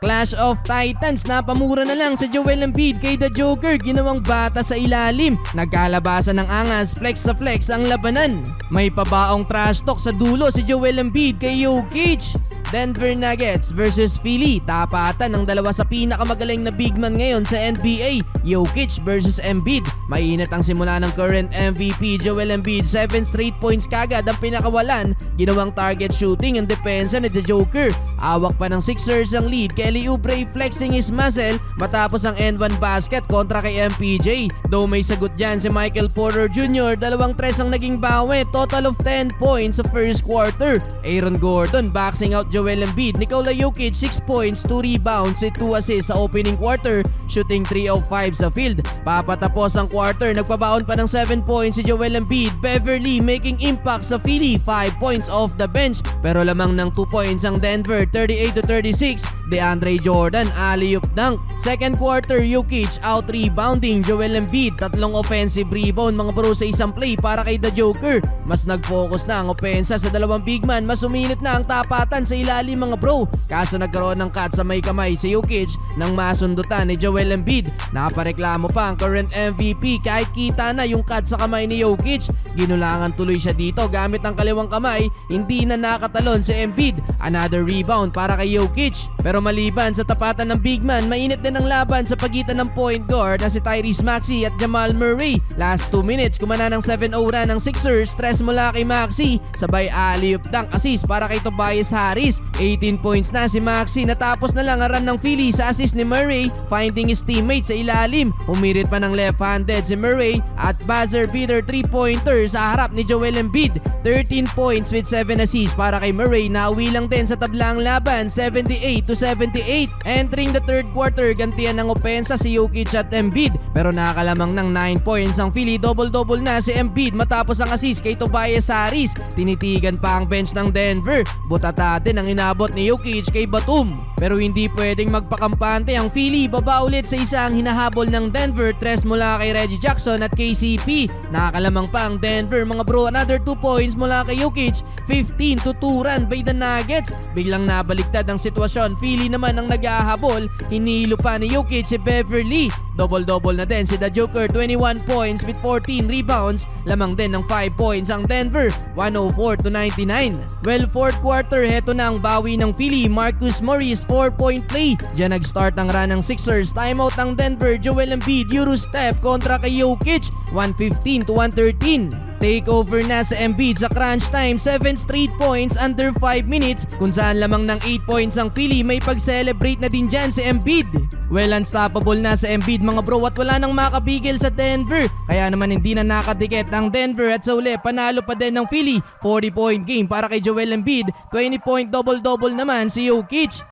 Clash of Titans, napamura na lang sa Joel Embiid kay The Joker, ginawang bata sa ilalim. Nagkalabasan ng angas, flex sa flex ang labanan. May pabaong trash talk sa dulo si Joel Embiid kay Jokic. Denver Nuggets versus Philly, tapatan ng dalawa sa pinakamagaling na big man ngayon sa NBA, Jokic versus Embiid. Mainit ang simula ng current MVP Joel Embiid, 7 straight points kagad ang pinakawalan, ginawang target shooting ang depensa ni The Joker. Awak pa ng Sixers ang lead, Kelly Oubre flexing his muscle matapos ang N1 basket kontra kay MPJ. Though may sagot dyan si Michael Porter Jr., 2 tres ang naging bawi, total of 10 points sa first quarter. Aaron Gordon boxing out Joel Embiid, Nikola Jokic 6 points, 2 rebounds, 2 assists sa opening quarter, shooting 3 of 5 sa field. Papatapos ang quarter, nagpabaon pa ng 7 points si Joel Embiid, Beverly making impact sa Philly, 5 points off the bench, pero lamang ng 2 points ang Denver, 38-36. DeAndre Jordan alley-oop dunk. Second quarter, Jokic out rebounding Joel Embiid, 3 offensive rebound mga bro sa isang play para kay The Joker. Mas nag-focus na ang opensa sa dalawang big man, mas uminit na ang tapatan sa ilalim mga bro. Kaso nagkaroon ng cut sa may kamay si Jokic nang masundutan ni Joel Embiid. Nakapareklamo pa ang current MVP kahit kita na yung cut sa kamay ni Jokic. Ginulangan tuloy siya dito gamit ang kaliwang kamay, hindi na nakatalon si Embiid. Another rebound para kay Jokic. Pero maliban sa tapatan ng big man, mainit din ang laban sa pagitan ng point guard na si Tyrese Maxey at Jamal Murray. Last 2 minutes, kumana ng 7-0 run ng Sixers, stress mula kay Maxey, sabay alley-oop dunk assist para kay Tobias Harris. 18 points na si Maxey, natapos na lang ang run ng Philly sa assist ni Murray, finding his teammate sa ilalim. Umirit pa ng left-handed si Murray at buzzer beater 3-pointer sa harap ni Joel Embiid. 13 points with 7 assists para kay Murray, nauwi lang din sa tablang laban, 78-78. Entering the third quarter, gantian ng opensa si Jokic at Embiid, pero nakakalamang ng 9 points ang Philly. Double-double na si Embiid matapos ang assist kay Tobias Harris. Tinitigan pa ang bench ng Denver, butata din ang inabot ni Jokic kay Batum. Pero hindi pwedeng magpakampante ang Philly, baba ulit sa isang hinahabol ng Denver, 3 mula kay Reggie Jackson at KCP. Nakakalamang pa ang Denver mga bro, another 2 points mula kay Jokic, 15-2 run by the Nuggets. Biglang nabaliktad ang sitwasyon, Philly naman ang nag-ahabol, hinihilo pa ni Jokic si Beverly. Double-double na din si The Joker, 21 points with 14 rebounds, lamang din ng 5 points ang Denver, 104-99. Well, fourth quarter, heto na ang bawi ng Philly, Marcus Morris 4-point play. Diyan nag-start ang run ng Sixers, timeout ang Denver, Joel Embiid, Eurostep kontra kay Jokic, 115-113. Takeover na sa Embiid sa crunch time, 7 straight points under 5 minutes, kung saan lamang ng 8 points ang Philly. May pag-celebrate na din dyan si Embiid. Well, unstoppable na sa Embiid mga bro at wala nang makabigil sa Denver. Kaya naman hindi na nakadikit ang Denver at sa uli panalo pa din ng Philly. 40-point game para kay Joel Embiid, 20-point double-double naman si Jokic.